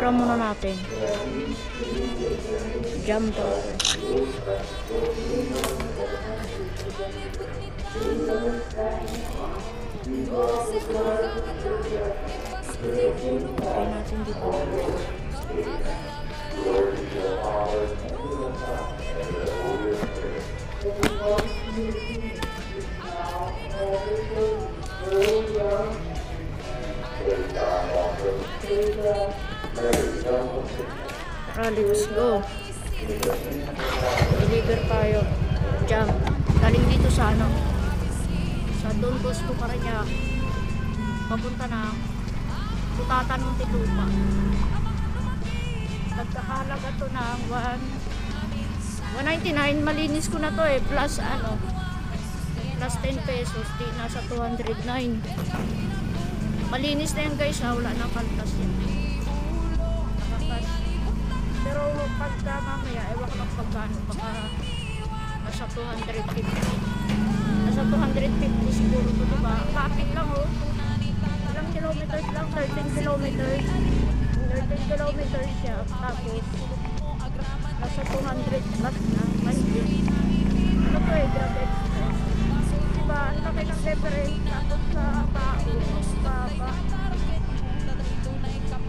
Tira muna natin. Jam daw. Try natin dito. Tara, let's go. Deliver tayo. Jam. Galing dito sa ano, sa Don Bosco Parañaque. Papunta na Putatan ng Titupa. Nagkahalaga to ng 199. Malinis ko na to eh. Plus ano, plus 10 pesos. Di nasa 209. Malinis na yan guys ha. Wala nang kaltas yan. Pero pagka mamaya, ewan lang pagkano, baka nasa 250. Nasa 250 siguro ito, diba? Kapit lang oh. Ilang kilometers lang, 13 kilometers. 13 kilometers siya. Tapos, nasa 200 plus na. Ano to eh, Grab Express. Diba, ang laki ng difference. Tapos sa tao, baba.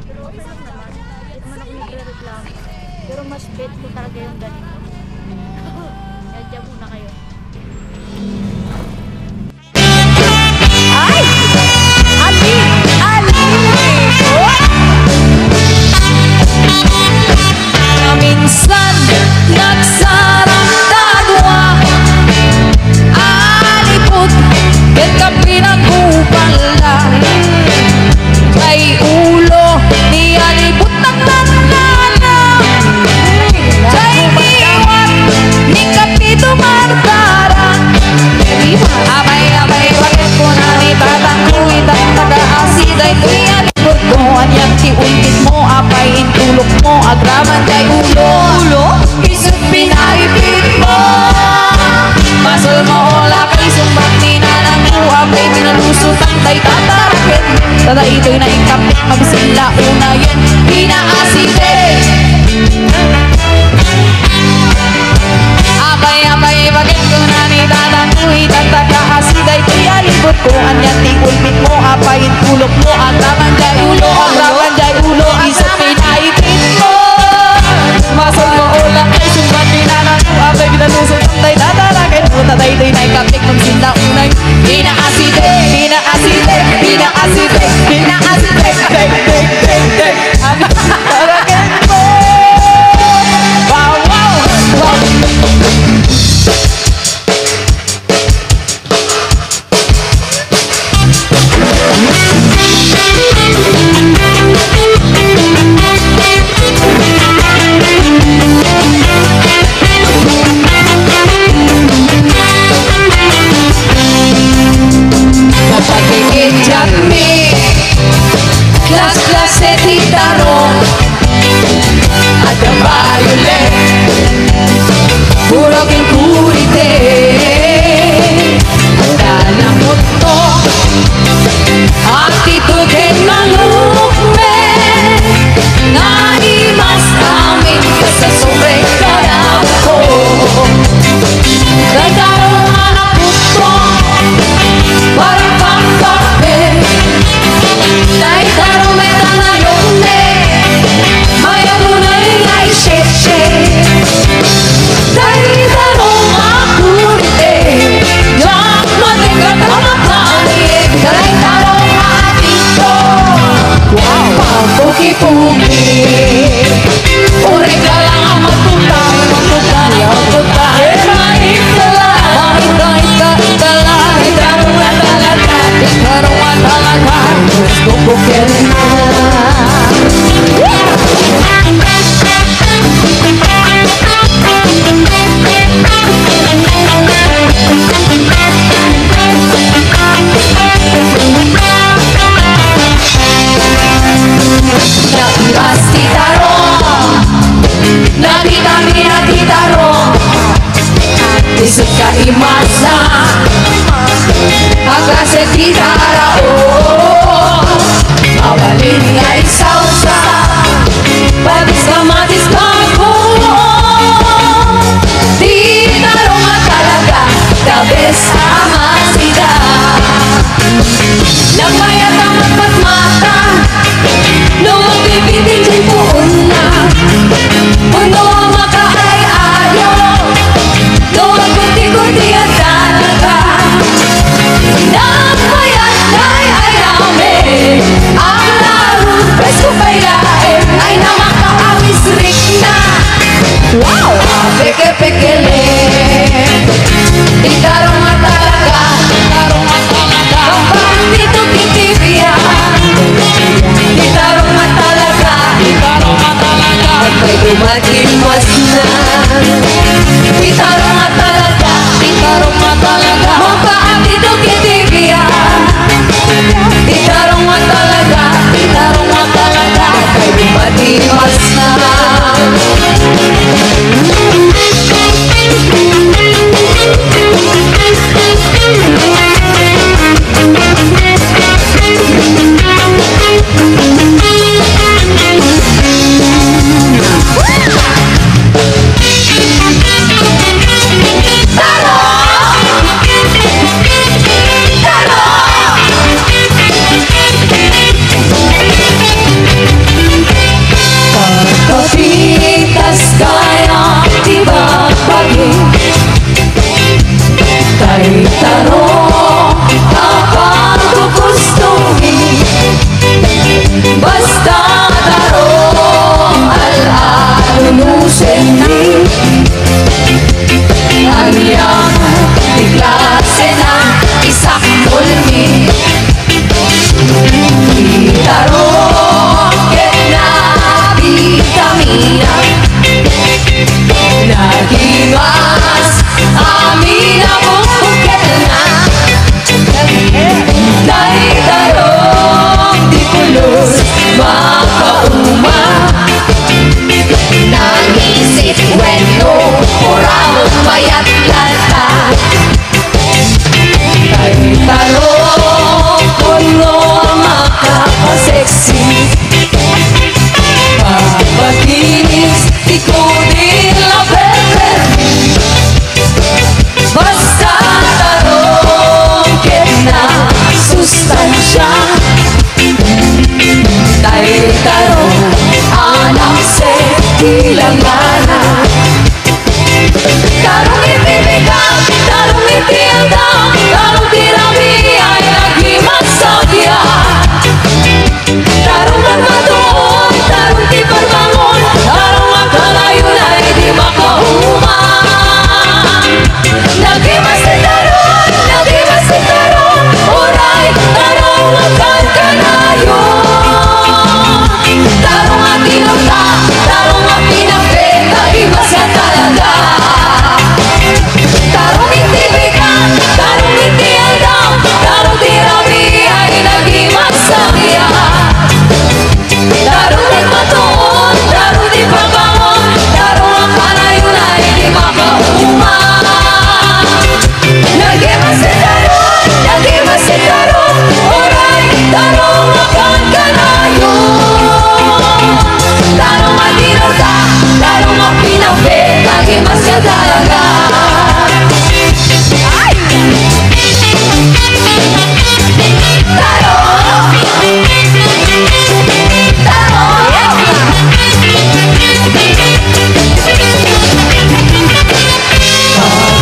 Pero okay lang naman. Hindi naman ako nagre-reklamo. Pero mas bet ko talaga yung ganito. Kaya dyan muna kayo. Ay! Ali! Ali! Minsan nagsarang dagwa alipod ket ka pinagupala kay ulo ni alipod ng nanana kay niwat ni kapito martara abay bakit ko na ni batang kuwitang taga-asiday kuy alipod ko anyang tiuntit mo apayin tulok mo agraman kay ulo isip pinaipit mo masol mo ola kay sumbat ni nanang uwa kay pinalusutang tay tatarakit tada ito'y naikapit magsila una yan pinaasite abay bakit ko na ni tatang kuhi tataka-asiday kuy alipot ko anyan ti ulpit mo apayin tulok mo agraman kay ulo isip pinaipit mo masol mo ulang kay sumbat ni nanang abay binalusot ang tay tatalakit mo tatay to'y naikapit magsila unay pinaasite tarakit mo wow clase titaro ada violet puro king kurite ada na moto actitud en manukme nani mas amin sa sobre karako dadaro anak puto parang pangkape dai taro me tanayon ne maya munay ay shit Lumatimas na. Itarong nga talaga, itarong nga talaga, magpaabito kitibia. Itarong nga talaga, itarong nga talaga, kay lumatimas na. Pagkapitas kaya di ba pagi kay tarong kapag gugustuhin, basta tarong al-alunusin ni anyang di klase ng isak kulmi. Di tarong na vitamina nagimas amin na bukbuket na. Dahil tarong di pulos makauma, nangisip weno kurang mayat lata. Dahil tarong puno makakaseksi, papakinis ikutin la beber. Basta tarong na sustansya, dahil tarong alam se ilangana. Tarong itibigang, tarong itiandang, tarong tirami ay nagimas sa biya. Tarong nagmatuon, tarong di parbangon, tarong magkalayon ay di makauma. Nagimas si tarong, oray, tarong magkalayon. Tarong at tinagta, tarong at pinapit, nagimas ka talaga. Tarong itibigan, tarong itiandang, tarong tirami ay nagimas sa biya. Tarong nagmatuon, tarong di pabangon, tarong ang kalayon ay di makauma. Nagimas si tarong, oray, tarong akan kalayon. Tarong ang tinagta, tarong ang pinapit, nagimas ka talaga.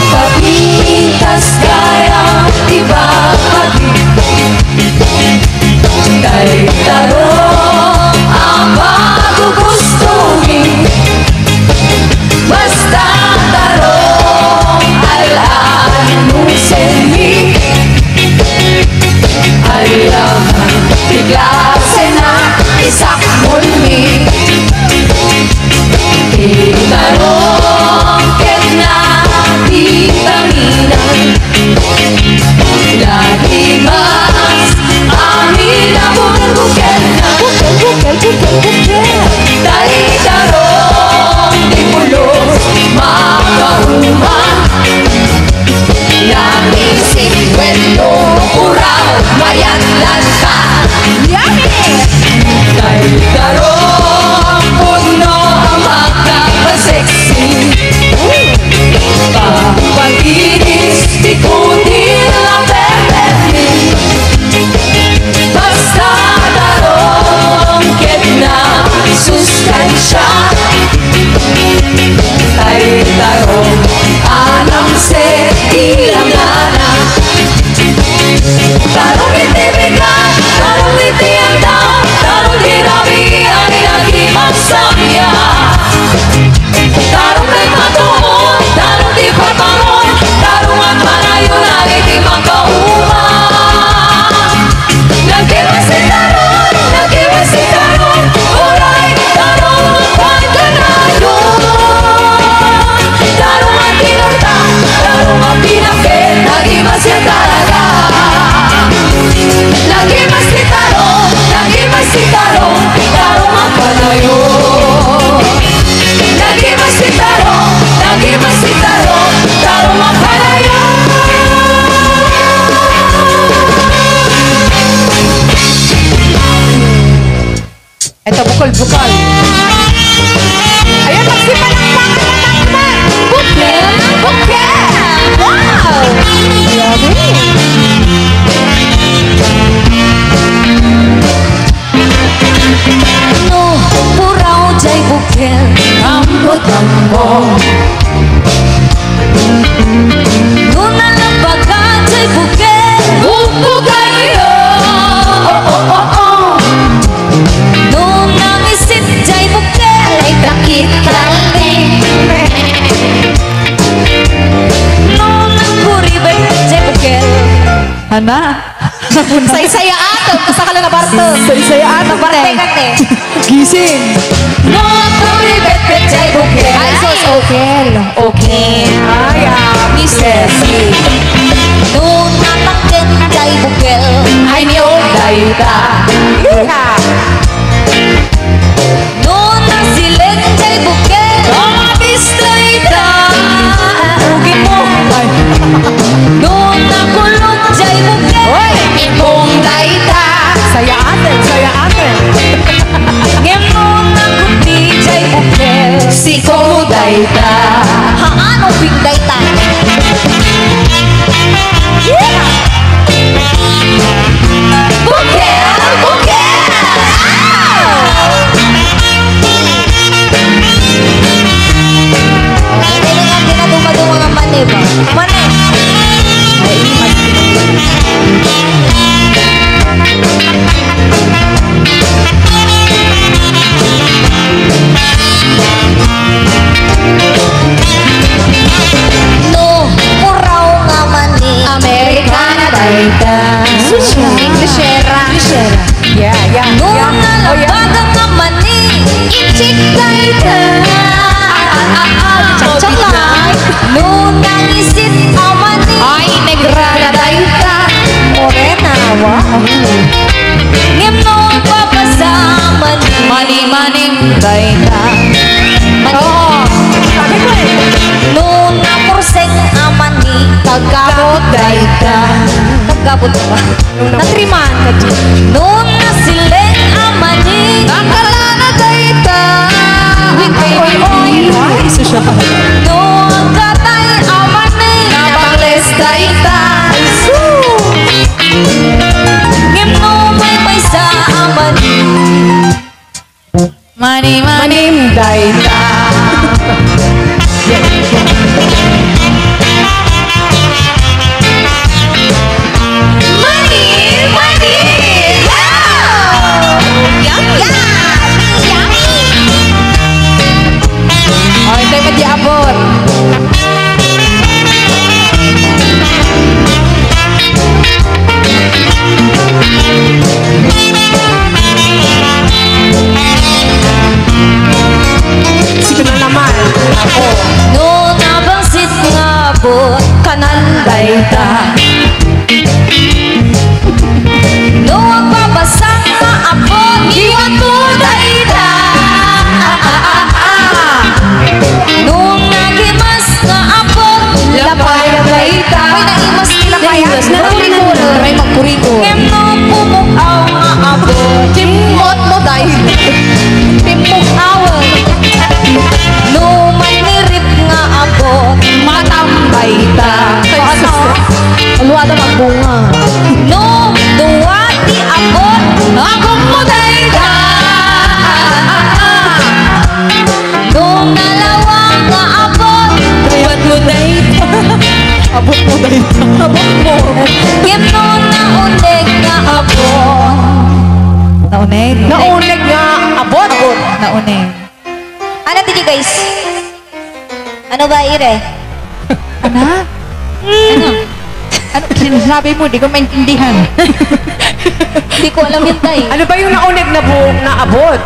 Pagpapitas kaya di ba pagi kay tarong ang magugustuhin, basta tarong al-anusin ni alaman di klase na isak mulmi. Itarong na vitamina nagimas amin na bukel na. Dahil tarong di pulos makauma, nangisip kwento kurang mayat lanta. Dahil tarong puno ang makakaseksi, papaginis ikutin ang bebenin. Basta tarong na sustansya, dahil tarong alam se ilangana. Tarong itibi Bukal. Ayan, magsipan ang pangalan naman. Bukel! Bukel! Wow! Grabe. No, puraw jay bukel ambot ang mo. No nalabagan jay bukel buko kayo. No nangisit jay bukel ay takit kalting. No nagkuribay jay bukel. Hana? Say-saya ato, basta ka lang na barto. Say-saya ato, Barte kate. Gising. No kuribet jay bukel. Ay, sos okay. Okay. Ay, Mr. C. No natakit jay bukel. Ay, ni Odayta. No nasileng jay bukel. Mabistayta. Ugin mo. No nakulong jay bukel. Ibong dayta. Saya atin. Ngem no nakuti jay bukel. Si Odayta. Haano big dayta. Bukel! Bukel! Hindi na nga dinaduma-duma nga mani ba? Mani! Ay, no, muraw nga mani. Amerikana dayta. Englishera. Yeah. No nalabagan nga mani. Ichik dayta. Chak lang. No nangisit ang mani. Ay, negrada dayta. Morena, wow. Ngem no papasa mani. Mani dayta. Oo. Sabi ko eh. No napurseng ang mani. Kagabot dayta. Kagabot ba? Natriman ka dyan. No nasileng ang mani. Nakalana dayta. Oy. Ay, isa siya ka. No ang katay ang mani. Nabangles dayta. Ngem no may sa ang mani. Mani. Manim dayta. Mani. Wow! Yummy! Ay, tayo madiabot. Sige na naman. Ako. No nabangsit nga bot kanan dayta. No ang babasang nga abot iwan mo dayta. No nagimas nga abot lapay dayta. Uy, naimas nila kaya. Try magkurikul. Ngem no pumukaw nga abot timot mo dayta. Pimukaw. No manirip nga abot matambay ta. Ano? Aluwada magbunga. No duwati abot akong muday ka. No nalawa nga abot duwat muday ka. Abot mo dayta. Abot mo. Kim no nauneg nga abot. Nauneg? Nauneg nga. Abot. Nauneg. Ano tigi guys? Ano ba ire? Ano? Ano sinasabi mo? Di ko maintindihan. Hindi ko alam yun tay. Ano ba yung nauneg na buong naabot?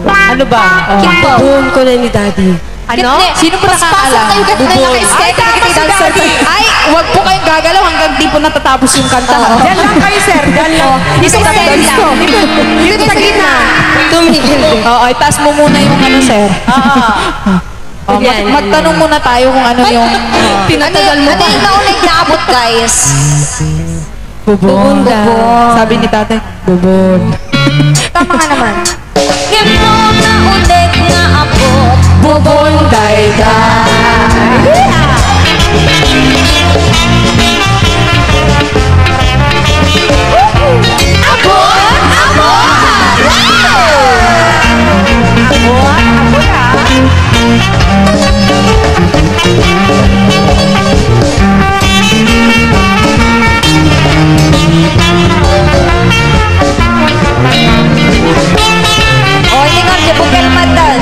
Ano ba? Kimpo. Buong ko na ni Daddy. Ano? Kitne. Sino po nakakaalam? Kayo kat na naka-skate. Ay, dancer. Ay, wag po kayong gagalaw hanggang di po natatapos yung kanta. Diyan lang kayo, sir. Diyan lang. Dito sa gitna. Dito sa gitna. Tumigil. Oo, itaas mo muna yung ano, sir. Oo. Magtanong muna tayo kung ano yung pinatagal mo Ano pa. yung naunay naabot guys? Bubon. Bubon. Sabi ni tatay, bubon. Tama nga naman. Ngemo na ulit nga abot Bubon dayday. Abot! Abot! Oh, ingat si Bukel Matan.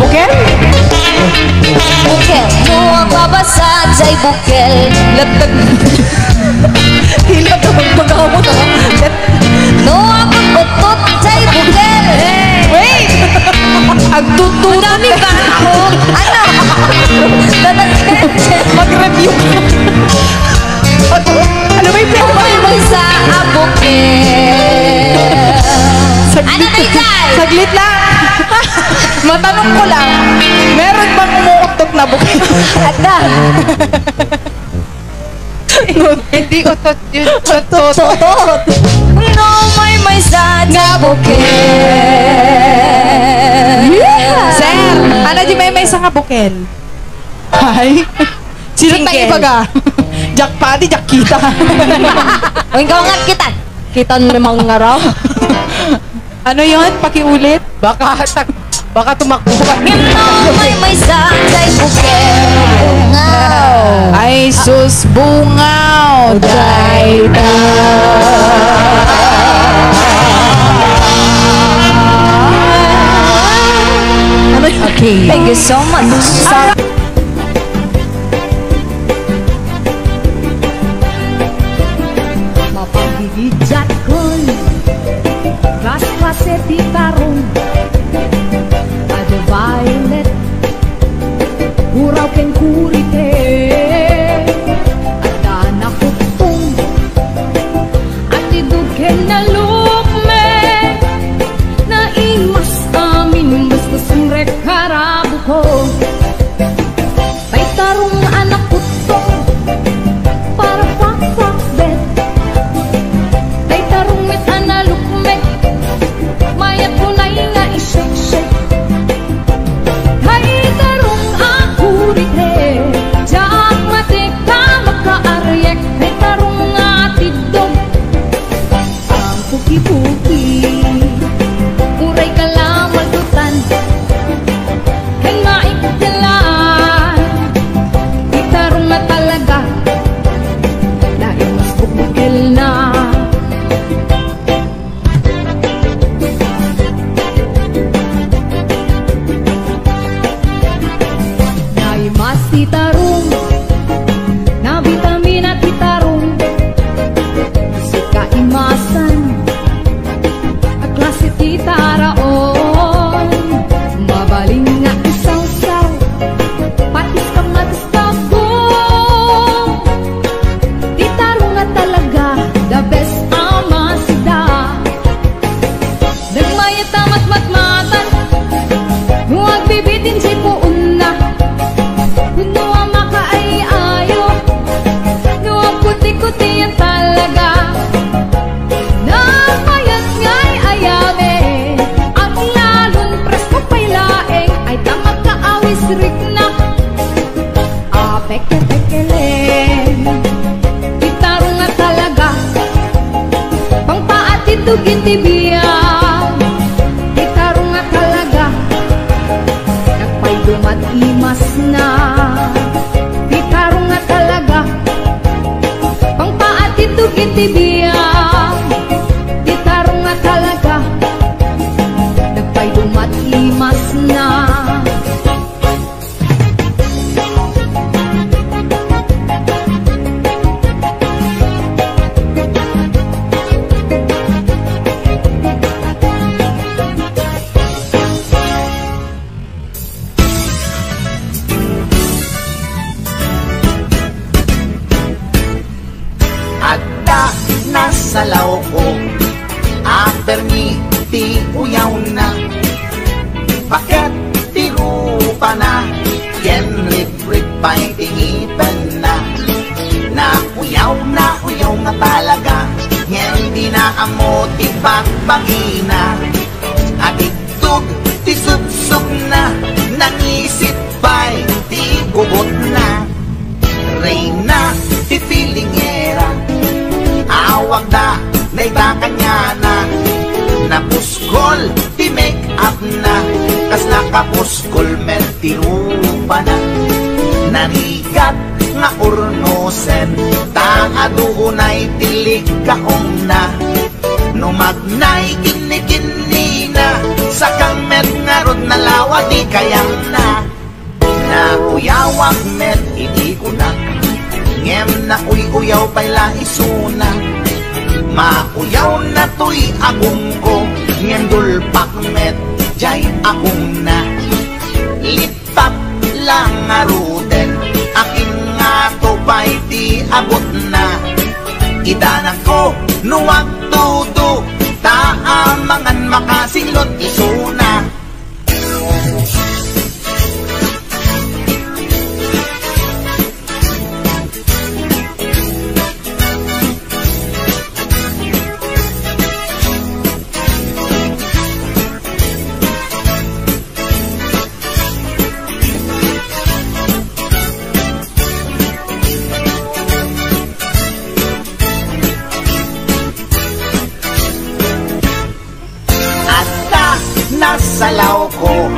Bukel? Bukel, muang babasag sa'y bukel. Latag. Hila to, magpagamot ako. No, ang utot sa'y bukel. Wait! Ang tutulog. Madami ba ako? Ano? Mag-review ka. Ano ba yung Umay mo sa bukel. Ano na yan? Saglit lang. Matanong ko lang, meron bang umuutot na bukel? Ada. Hindi utot yun. Utot. No, may sa bukel. Sir, ano di may sa nga bukel? Ay, sino Single. tayo baga? Jack Paddy, Jack Kita. O, ikaw nga kita. Kita namang ngaraw. Ano yun? Pakiulit? Baka tumakbo ka. No, may sa bukel. Bungaw. Ay, sus, bungaw. Okay. Thank you so much. Mapagigidjat ko'y Klas-klase di tarong Ada violet Uraw ken kurite Ada nakutong At idug ken nalukme Na imas amin Basta sumrek karabu ko Tay tarong anak kutong Para pak-pak-bet Tay tarong mit analukmek Mayat ko na nga ishake-shake Tay tarong ako rite Diyak matik ka maka-aryek Tay tarong atidog Ang puki-puki Uray ka lang maldutan Kay maikdalan Tay tarong na talaga Dahil mas bukbukil na Naimas titarong Na vitamina titarong Suka imasan Ang klase titaraon Mabaling nga isaw-saw Patis ka matastabo Titarong nga talaga The best amasida Nagmayat tamat matmatan Huwag bibitin si puun na Kuno ang makaayayo No ang kuti-kuti yan talaga Namayat nga'y ayame At lalong presko pa'y laeng Ay tamag kaawis rik na Peke-pekeleng Gitarong na talaga Pangpaatitugin tibiyang Gitarong na talaga Nagpaydumat imas na Gitarong na talaga Pangpaatitugin tibiyang Gitarong na talaga Nagpaydumat imas na Ada nasa lao ko After ni ti uyaw na Bakit ti rupa na Yen lip-rip pa'y tingipan na Na uyaw nga talaga hindi na amo tibagbagina. At itug ti suksok na, nangisip pa'y ti gugot na. Reyna ti pilingera, awag da na'y kanya na. Napuskol ti make up na, kas nakapuskol men ti rupa na. Narigat nga urnosen, taadunay tilig kaong na. Numagnay kini-kini na, sa kamet nga rod na lawa di kayang na. Nauyawag met hindi ko na, ngem na uyaw pa'y laisuna. Mauyaw na to'y agong ko, ngem dulpak met jay agong na. Litap lang nga ruden, akin nga to pa'y di abot na. Idanak ko nuwag tudo, taamangan makasinglot isuna. Nasalaw ko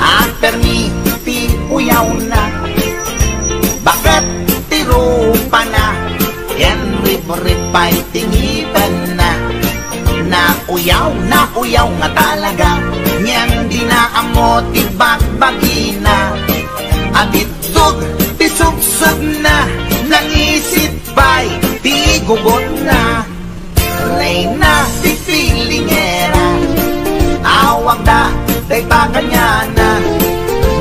at permiti uyaw na. Bakit tirupa na, yan rip-ripay tingipan na. Nauyaw nga talaga, nyan di na amo tibagbagina. At itug tisugsog na, nangisip pa'y ti gugot na. Reyna ti pilingera, awag da day kanya na.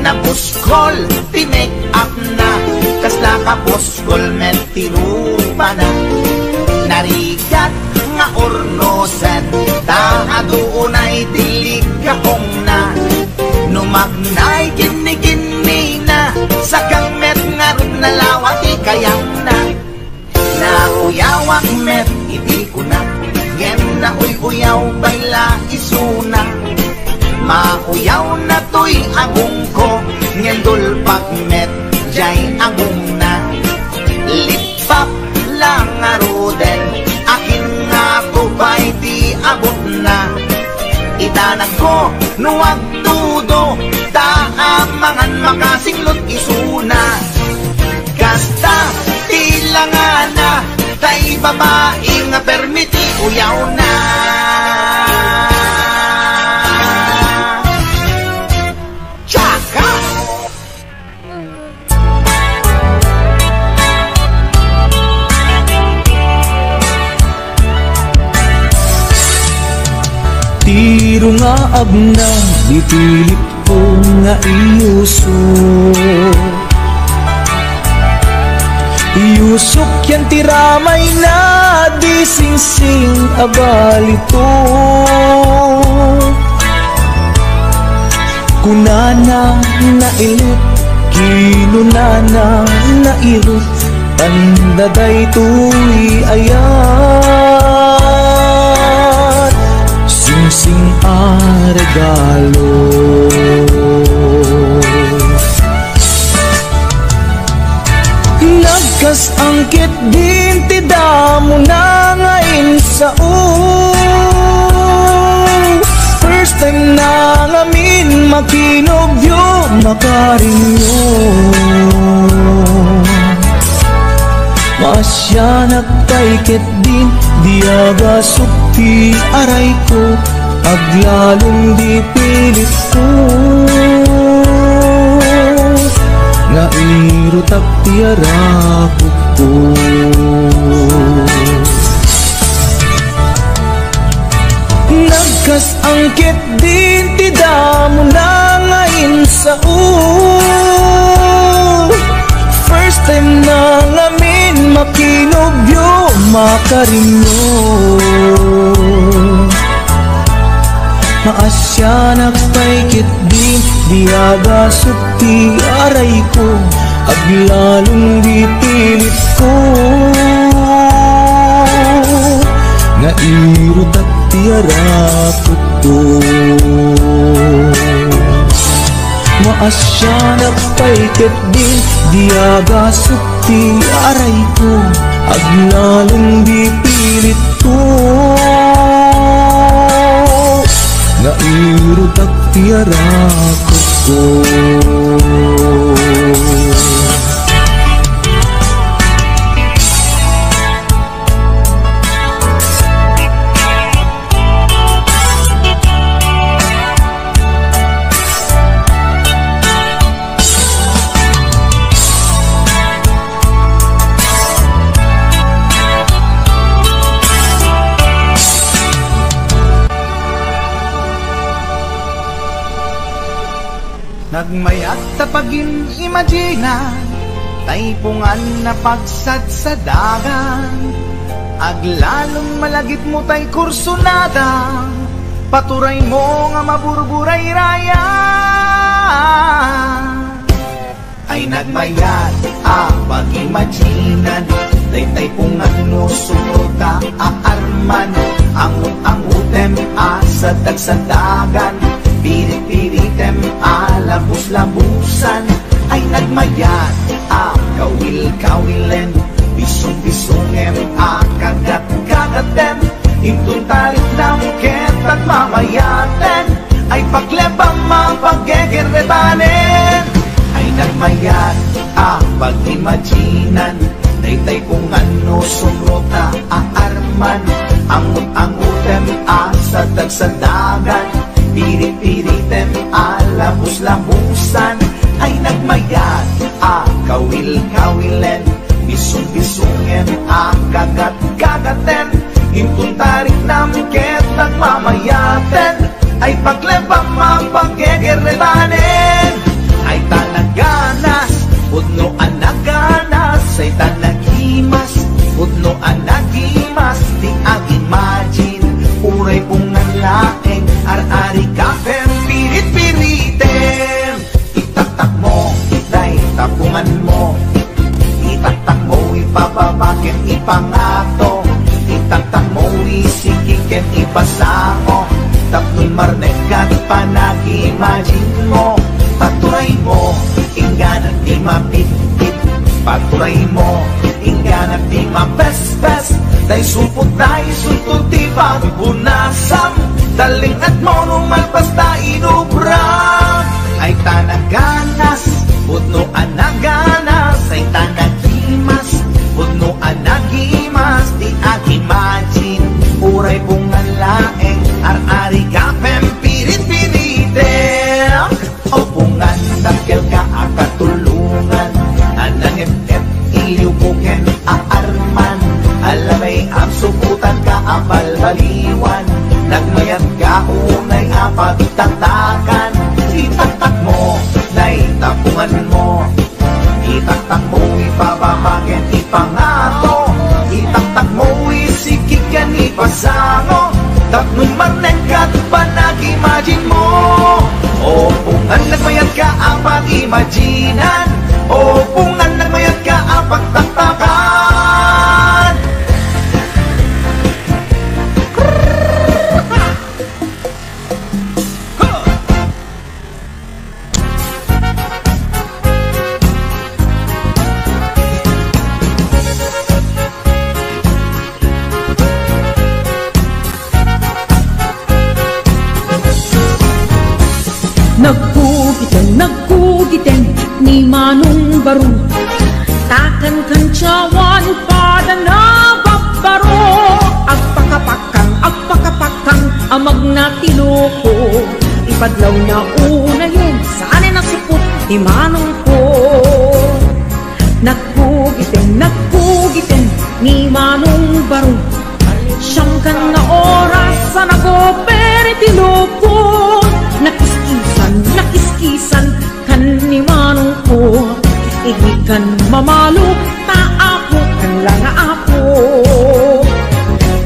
Napuskol ti make up na, kas nakapuskol men ti rupa na. Narigat nga ornosen, taadunay tilig kaong na. Numagnay kini-kini na, sa kamet nga rod na lawa ti kayang na. Nauyawak met hindi ko na, ngem na uyaw bayla isuna. Mauyaw na to'y agong ko, ngem dulpak met jay agong na. Lipap lang nga ruden, akin nga to pa'y di abot na. Idanak ko nuwag tudo, taamangan makasinglot isuna. Kasta tilangan na, tay babae nga permiti uyaw na. Tsaka! Tiro nga abna, dipilip ko nga iuso. Iusok yan tiramay na, di sing-sing abalito. Kunana na ilut, kinunana na irut, tandaday tuy ayat. Sing-sing a regalo, nagkas angkit din ti damo na ngayon sa first time na ngamin makinobyo makarinyo. Masya nagpaikit din diaga sukti aray ko, aglalong di pilit ko. Nga irutak tiarakot ko. Nagkas angkit din ti damo na ngayon sa first time na ngamin makinobyo makarinyo. Maasya nagpaikit din diaga sukti aray ko, aglalong di pilit ko. arakot ko. Maasyanak pa'y ket din diaga sukti aray ko, aglalong di pilit ko. Nairot at tiarakot ko. Nagmayat tapagin imagina, taypungan na pagsad sa dagan. Aglalong malagit mo tay kursunada, paturay mo nga maburburay raya. Ay nagmayat pag-imaginan, taypungan mo sumuta aarman. Angut-angutem sa dagsadagan, pirit-piritem labus-labusan. Ay nagmayat kawil-kawilen, bisong-bisongem kagat-kagatem. Intun tarik ng ket at mamayaten, ay paglebang mapaggegerretanen. Ay nagmayat pag-imaginan, taytay kung ano sumrota aarman. Angut-angutem sa dagsadagan, pirit-piritem labus-labusan. Ay nagmayat kawil-kawilen, bisong-bisongem kagat-kagaten. Intun tarik ng ket at mamayaten, ay paglebang mapaggegerretanen. Ay tanaganas, pudno anaganas, ay tanagimas, pudno anagimas. Di ag-imagine, uray pungan laeng, ar-ari kapem, pirit-piritem. Itaktak mo, itay tapungan mo, itaktak mo, ipababaken, ipangato. Itaktak mo, isikiken, ipasango. Tapno'y marnekat, panag-imagine mo. Paturay mo, ingganat di mapit-pit. Paturay mo, ingganat di mapes-pes. Day supot, day sultod, di pagbunasam. Daling at mo numalpas na inubram. Ay tanaganas, pudno anaganas. Ay tanagimas, pudno anagimas. Di ag-imagine, uray pungan laeng, ar-ari kapem, pirit-piritem. O pungan dakkel ka akatulungan, anangep-ep iliubuken aarman. Alamay absubutan ka apalbaliwan, nagmayat ka unay apagtatakan. Itaktak mo, naitapungan mo, itaktak mo, ipababaken, ipangato. Itaktak mo, isikikan, ipasango. Tapno'y marnekat, panag-imagine mo. O pungan nagmayat ka ang pag-imaginan, o pungan nagmayat ka ang pagtatakan. Nagkugiten ni Manong Baro, takan kancawan pada na babbaro. Agpakapakang amag na tiloko, ipadlaw na unahin, saan na sipot ni Manong ko. Nagkugiten ni Manong Baro, siyang kan na oras sa nagopere tiloko. Nakiskisan kan ni Manong ko, igikan mamalo, taapo kan lang apo.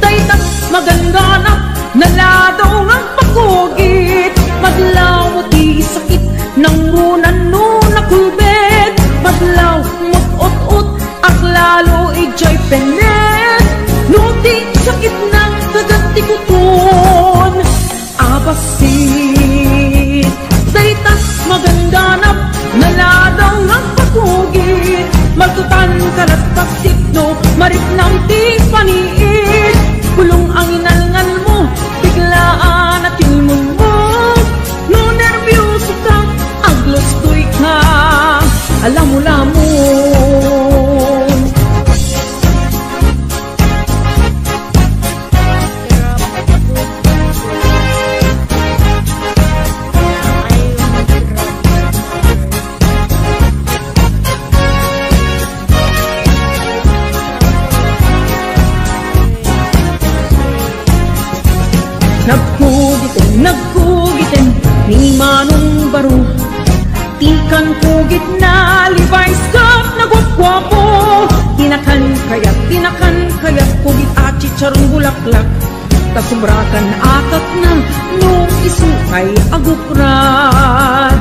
Taytat maganganap, naladaw ng pagkugit, madlaw di sakit ng runan no nakulbet. Madlaw mag-ut-ut, ak lalo ijay penet, no kalatpasit no maritnang ti paniit kulong ang inalngal mo biglaan at ilmon mo no nervyoso ka aglostoy ka alam mo lamon Nagkugitin ni Manong Baro tikan kugit na Levi's cup na gwap-gwapo tinakan kayat kugit at chicharong bulaklak tasumrakan akak na nung isukay aguprad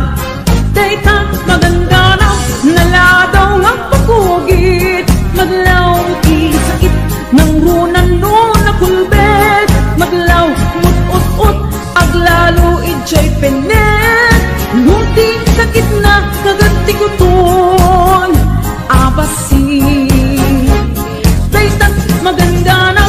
dayta maganda na naladaw nga pagkugit maglaw ti sakit ng runan no nakulbet maglaw mut-ut-ut aglalo ijay penet luti sakit na kaganti ko ton abasi daytat maganda na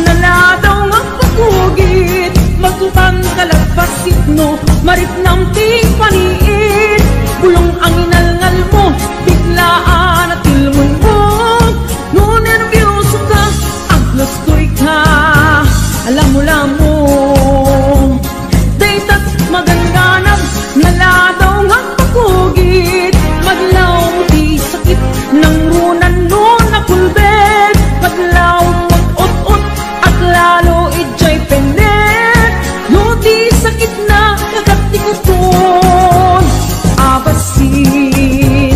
naladaw nga pagkugit magtutang kalagpasit no maritnam ting paniit bulong ang inalngal mo biglaan at ilmon mo no nervyoso ka aglostoy ka alam mo daytat maganganap naladaw nga pagkugit maglaw di sakit ng runan no nakulbet maglaw mag-ut-ut at lalo ijay penet no di sakit na kagatikuton abasin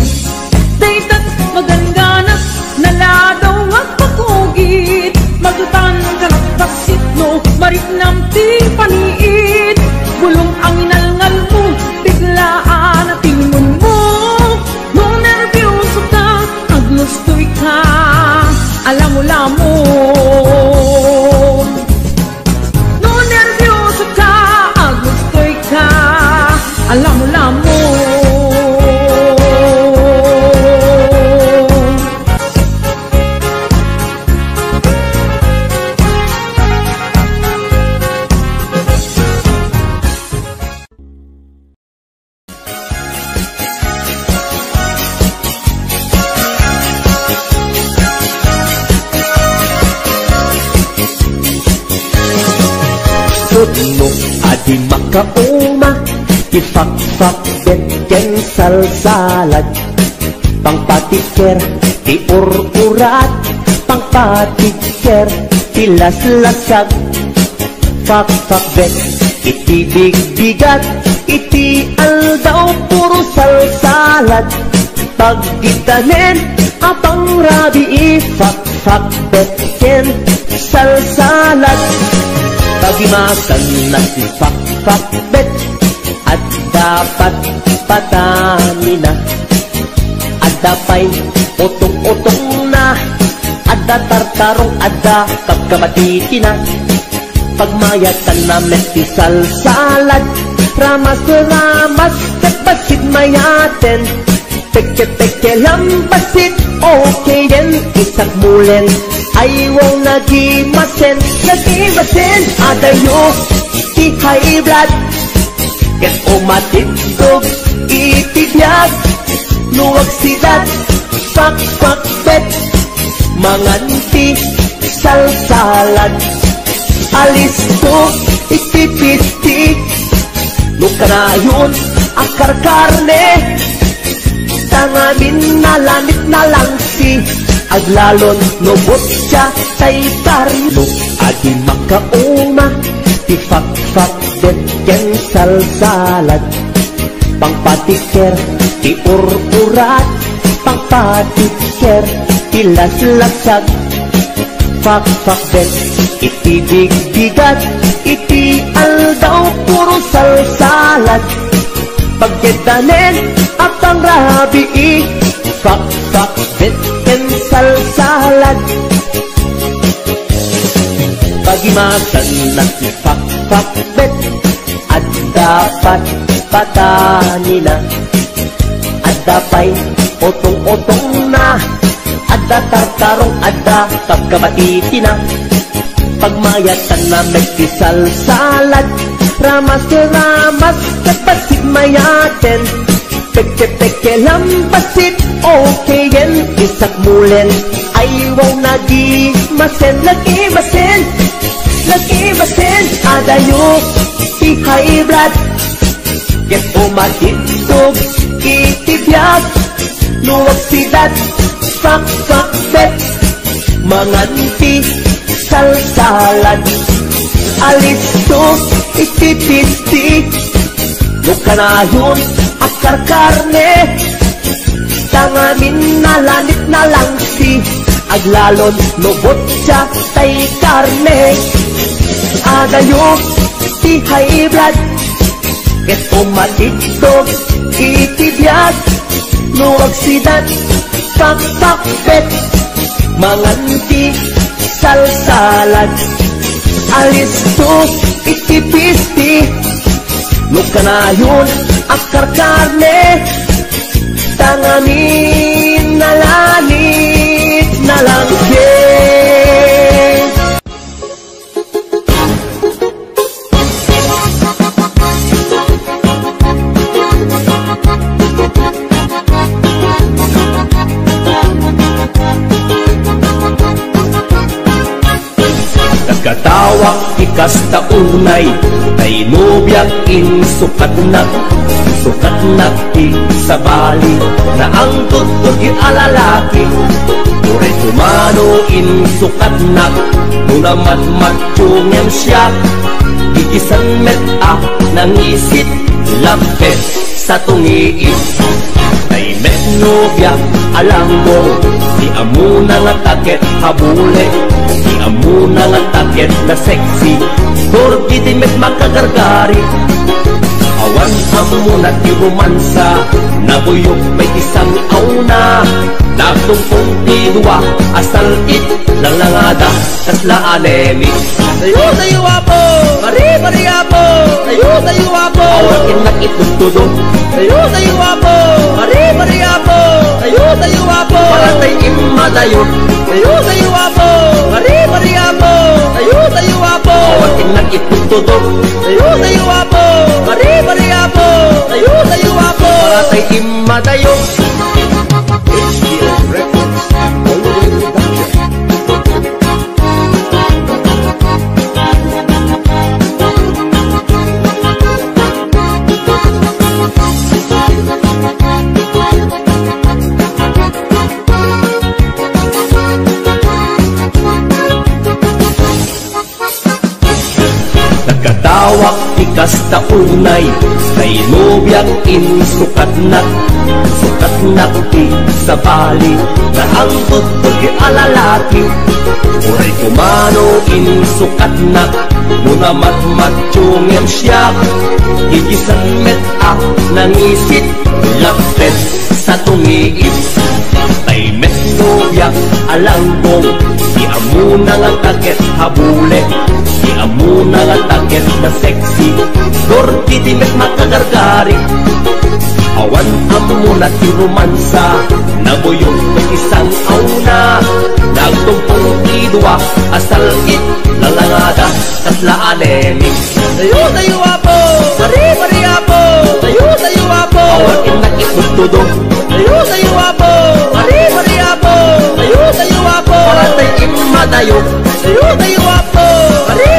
daytat maganganap naladaw nga pagkugit maglutan kalagpasit no maritnam ti paniit bulong ang inalngal mo biglaan at ilmon mo no nervyoso ka aglostoy ka alam mo lamon no nervyoso ka aglostoy ka alam mo lamon no adi makauma ifak-fak betken salsalat pangpatiker iur-urat pangpatiker tilas-lasag fak-fak bet itibig-bigat iti aldaw puro salsalat pagitanen apang rabi ifak-fak betken salsalat pagimasan nagfak-fak bet at dapat patamina at dapay utong-utong na at tartarong at kapkamatiti na pagmayatan na meti salsalad ramas-ramas katbasit mayaten peke-peke lambasit okay din isak mulen ayaw nagimasen adayo ti high blood ket umatitog itibiyag luwag sidat pak-pak bet manganti salsalad alis to itipitik lukanayon akar karne tangamin nalanit na lang si aglalon nobot siya tay tarino adi makauma ti fak-fak betken salsalad pangpatiker ti ur-urat pangpatiker ti las-lasag fak-fak bet iti big-bigat iti aldaw puro salsalad pagkedanen at ang rabi fak-fak betken salsalad pagimasan na si fak-fak bet at dapat patanina at dapay otong-otong na at Ada tartarong ada pagkamaiti na pagmayatan na may kisal salad ramas kapatid mayaten peke lampasit okay yan isak mulen ayaw nagi masen lagi masen adayo high blood get umatitog itibiyag luwag sidat fak bet manganti salsalad alis to itipisti lukanayon akar karne tangamin nalanit na lang si aglalon lobot siya tay karne adayo ti high blood ket umatitog itibiyag luwag sidat fak bet manganti salsalad alis to itipisti lukanayon akar karne tangamin nalanit na lang Katawak ikas taunay kay nubyak in sukat na ti sa bali na ang tutog alalaki Ure tumano in sukat na munamat matungem siya gigisan met nangisit lampet sa tungiit kay met nubyak alam mo di amuna nga taket habule di amuna nga taket na sexy porki di met makagargari awan amuna ti romansa nabuyok may isang auna nagtumpong tidwa asal it langangada kasla anemi tayo apo mari apo tayo apo awakin nakitutudong tayo apo mari apo tayo apo palatay imadayo tayo apo mari apo tayo apo awakin nakitutudong tayo apo mari apo tayo apo palatay imadayo HDL Records Only Production. Nagkatawak ikas taunay kay nubyak in sukat na ti sa bali na ang tutog alalaki Uray kumano in sukat na munamat matungem siya gigisan met nangisit lapet sa tungiit tay met nubyak alanggong di amuna nga taket habule di amuna nga taket na sexy dorti di met makagargari awan amuna ti romansa nabuyong may isang auna nagtumpong idwa asal it lalangada kasla anemi tayo apo mari apo tayo apo awan nakitutudong tayo apo mari apo tayo apo palatay imadayo tayo apo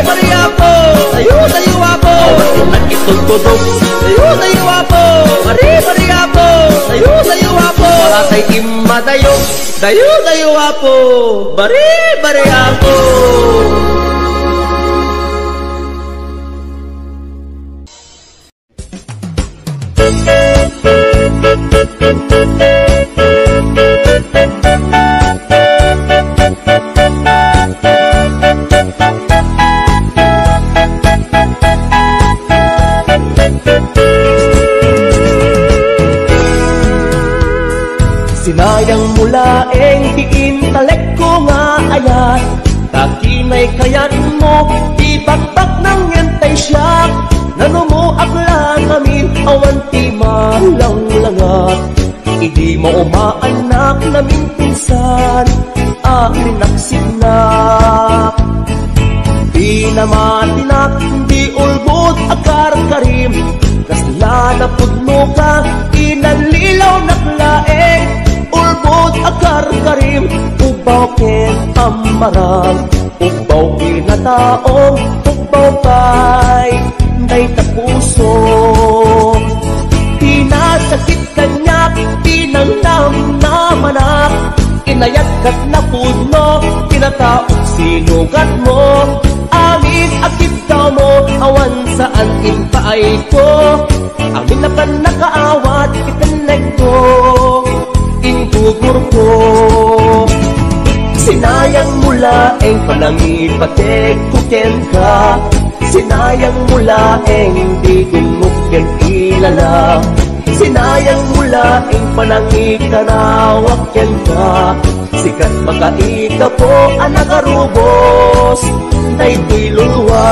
mari apo tayo apo awan nakitutudong tayo apo mari apo tayo apo palatay imadayo tayo apo bari apo Sinayang mula diin talek ko nga ayat takinay kayat mo ibakbak ng yentay siya nano mo akla kami awan ti malang langat Idi mo umaanak naming pinsan, arinaksignak. Di namatinak, di ulbod akar-karim, kasla na pudno ka, inanlilaw naklaeng. Ulbod akar-karim, ubaw ken amarang, ubaw kinataong, ubaw kay day tapuso. Pinasakit kanyak, pinangdam na manak, inayat kat na pudno, kinataok sinugat mo. Amin akit daw mo, awan saan inpaay ko. Amin na pan nakaawat, itanek ko, ingugur ko. Sinayang mula ang panangipatek kuken ka, sinayang mula ang di gumuken ilala. Sinayang mula ang panangikanawak ken ka, sikat makaika po ang nagarubos, day di luluwa.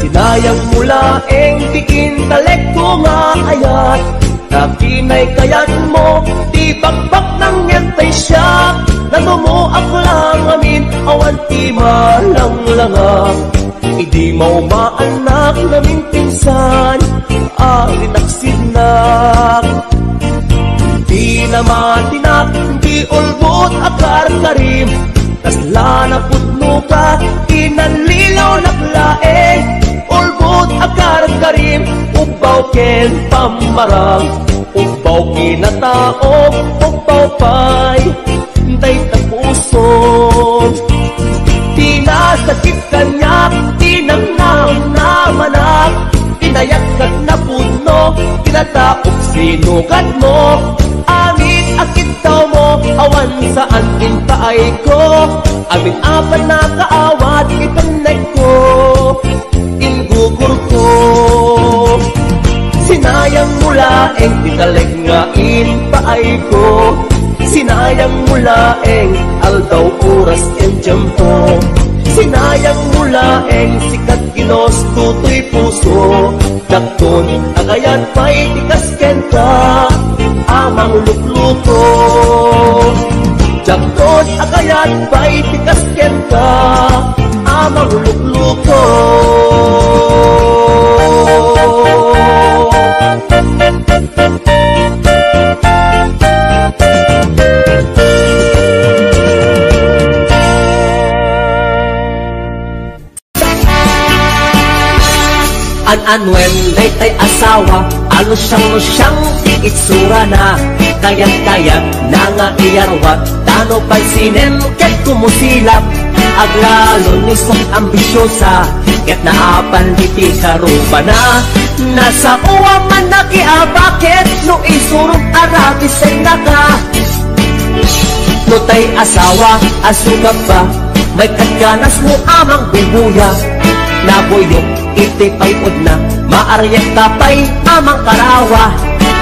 Sinayang mula ang dikin talek ko nga ayat, nakinay kayat mo, di bakbak ng yantay siya. Nanumuak lang amin, awan ti malang langa. Idi mo maanak namin pinsan, arinaksignak. Di namatinak, di ulbot akar-karim, kasla na pudno ka, inanlilaw naklaeng. Ulbot akar-karim, ubaw ken pamarang, ubaw kinataong, ubaw pay day tapuso. Tinasakit kanyak, tinangnam na manak, inayak kat na pudno, kinataok sinugat mo. Amin akit daw mo, awan saan inpaay ko. Amin apan na kaawat, itanek ko, ingugur ko. Sinayang mula ang titaleg nga inpaay ko, sinayang mula ang aldaw oras en tiyempo. Sinayang mula ang sikat ginos tutoy puso, dakton agayat pa'y tikas ken ka, amang lukluto. Dakton agayat pa'y tikas ken ka, amang lukluto. An-anwen day asawa, alusyang-lusyang itsura na, kayat-kayat na nga iyarwat, tano pa'y sinem ket kumusilap. Aglalon nisong ambisyosa, ket naapan diti karuba na, nasa uwa man nakiabakit, no isurong arabisen na ka. No tay asawa, asugap ba, may katganas mo amang bubuya, nabuyok iti payod na, maaryak kapay amang karawa.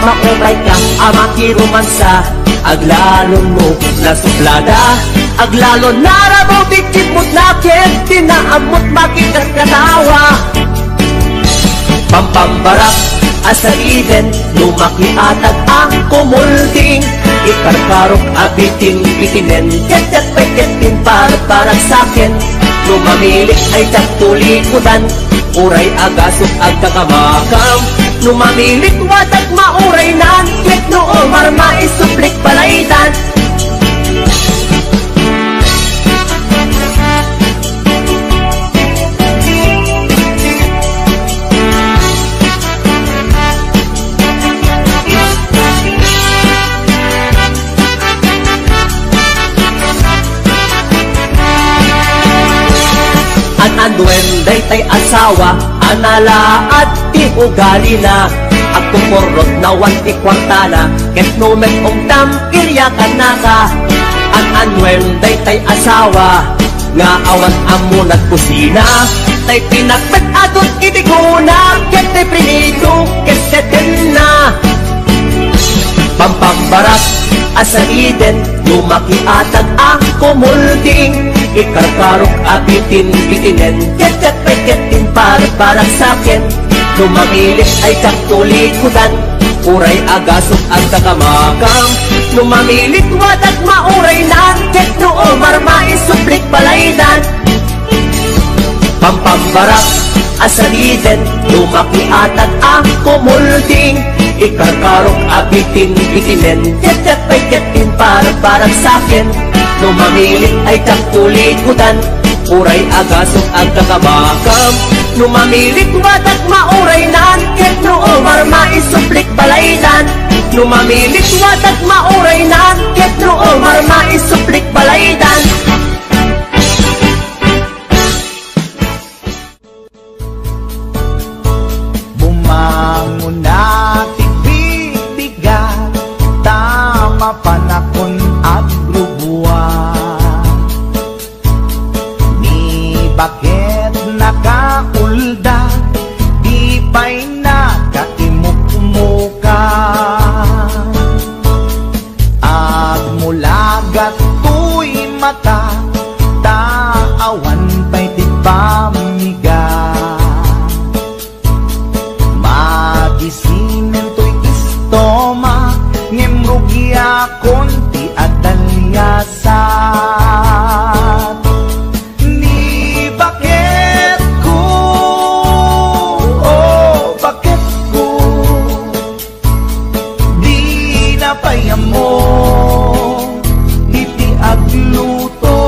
Maumay ka amang kirumansa, aglalon mo na suplada, aglalon narabaw dikit mo't nakit, tinaamot makikas katawa. Pampambarak asa iden, lumakiatag ang kumulding, ikarkarok abiting bitinen, ket pa'y ketin parang sakin. Lumamilik ay taktulikudan, uray agasok agkakamakam. Lumamilik watag mauray nan, ket noong marma isuplik palaydan. An-anwen day tay asawa, anala at ugali na, agkukurot na wan ikwartana, ket numen ong tam iryakan na ka. An-anwen day tay asawa, nga awan amo nagkusina tay pinakbet atot itiguna ket tay prinido ket seten na pampambarak asa iden lumaki atag ako mulding ikarkarok abitin bitinen ket peketin para sakin lumamilit ay kaktulikudan uray agasok ang kakamakam lumamilit wadag mauray na ket noo marmais suplik balaydan pampambarak asa iden lumaki atag ako mulding ikarkarok abitin bitinen ket peketin para sakin lumamilit ay kaktulikudan uray agasok ang kakamakam lumamilit wadag mauray na ket noo marmais suplik balaydan lumamilit wadag mauray na ket noo marmais suplik balaydan bumangon na tibig-bigat tama panakon agrubuan ni bakit nakaulda di pa'y nakaimukmuka at mulagat tuy mata taawan pa'y tipamiga magisinen to'y istoma ngemrugya konti at dalyasat ni bakit ko bakit ko di napayamo iti agluto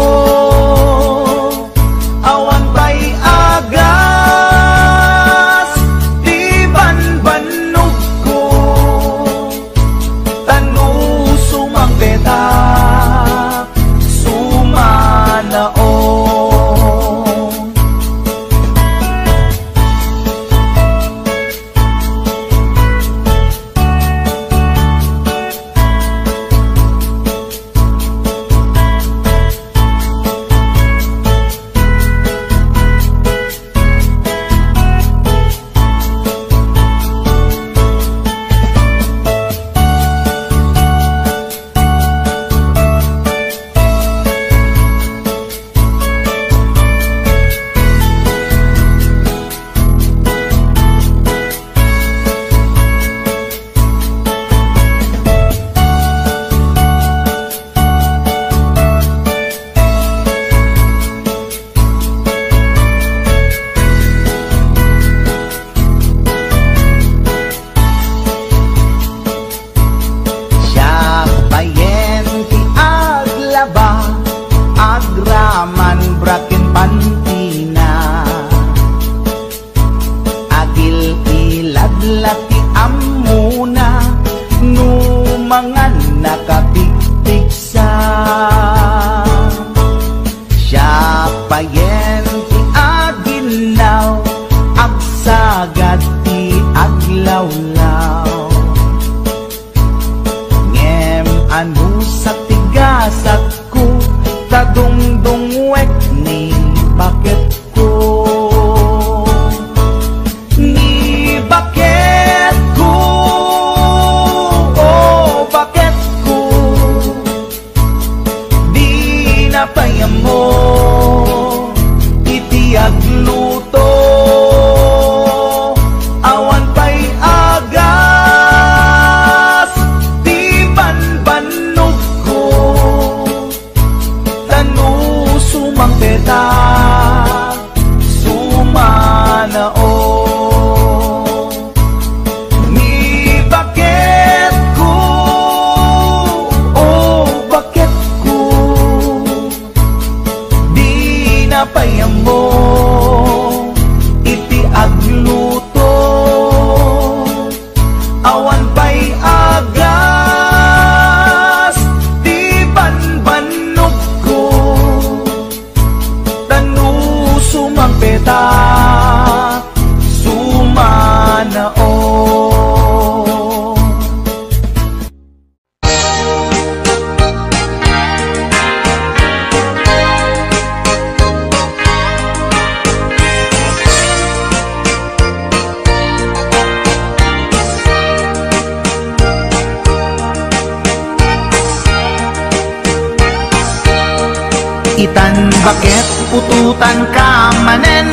itan bakit pututan ka manen,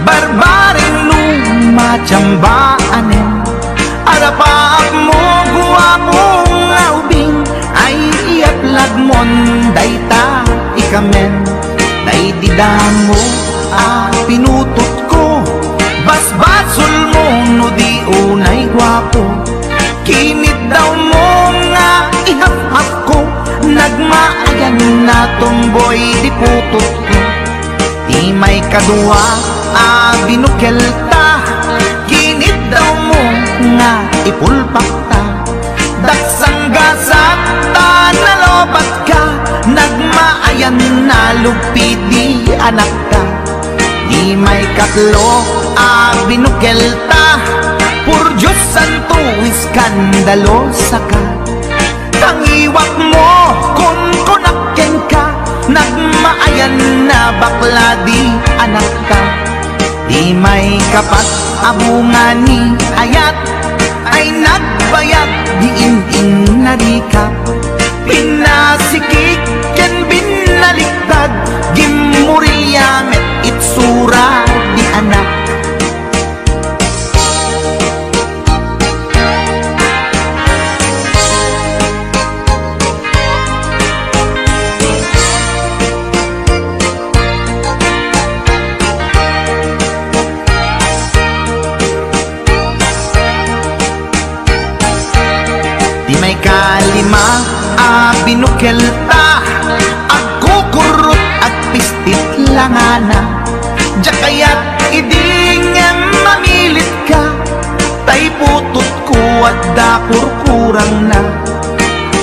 barbaring lumachambaanen. Arapaap mo guwapong aubing, ay iaplag mon dayta ikamen. Day didamo pinutot ko, basbasol mo no di unay gwapo. Kinit daw mo nga ihap-hap ko, nagmaayan na tomboy di putot ko. Di may kadua binukel ta, kinit daw mo nga ipulpak ta. Daksang gasak ta nalobat ka, nagmaayan na lupi di anak ka. Di may katlo binukel ta, pur Diyos santo iskandalo saka. Tangiwak mo kung kunakken ka, nagmaayan na bakla di anak ka. Di may kapat abungani ayat, ay nagbayag di in na di ka. Pinasikik ken binaliktad, gimuriyamet itsura di anak. Di may kalima binukel ta, agkukurot at pistit langana. Diya kaya't idingem mamilit ka, tay putot ko at dakurkurang na.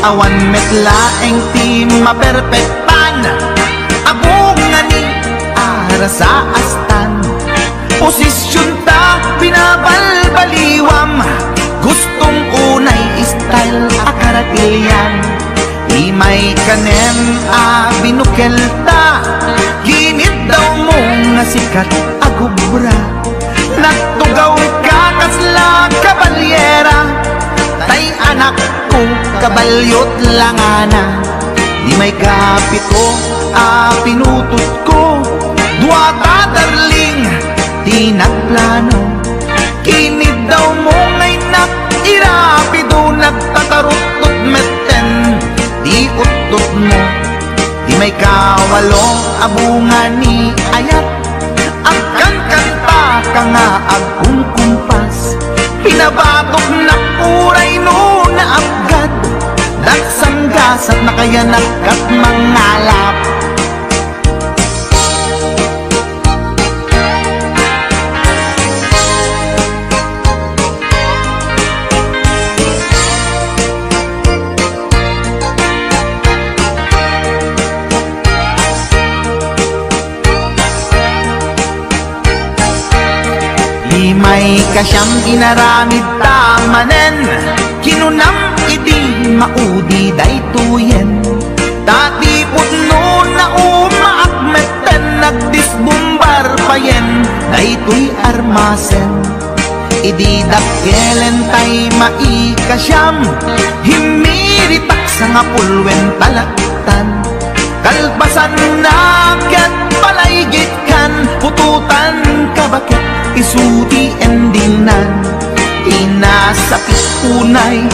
Awan metlaeng ti maperpektan, abungani ara sa astan. Posisyon ta binabalbaliwam, gustong unay style akaratilyan. Di may kanem binukel ta, ginit daw mo nga sikat agubra. Nagtugaw ka kasla kabalyera, tay anak ko kabalyot langana. Di may kapito pinutot ko, dua ka darling di nagplano. Kinid daw mo ngay nak irapido, nagtatarot-tot meten di utot mo. Di may kawalo abungani ayat, agkan kanta ka nga agkumkumpas. Pinabatok na uray no na abgad, dagsang gasat na kaya nagkat mangalap. Di may kasyang inaramid tamanen, kinunam idi maudi daytoyen. Tati putno na umaakmeten, nagdisbumbar payen daytoy armasen. Idi dakkelen tay maikasyam, himiritak sa nga pulwen talaktan. Kalpasan na ket palaygit kan, pututan ka bakit isuti endingnan. Inasapit unay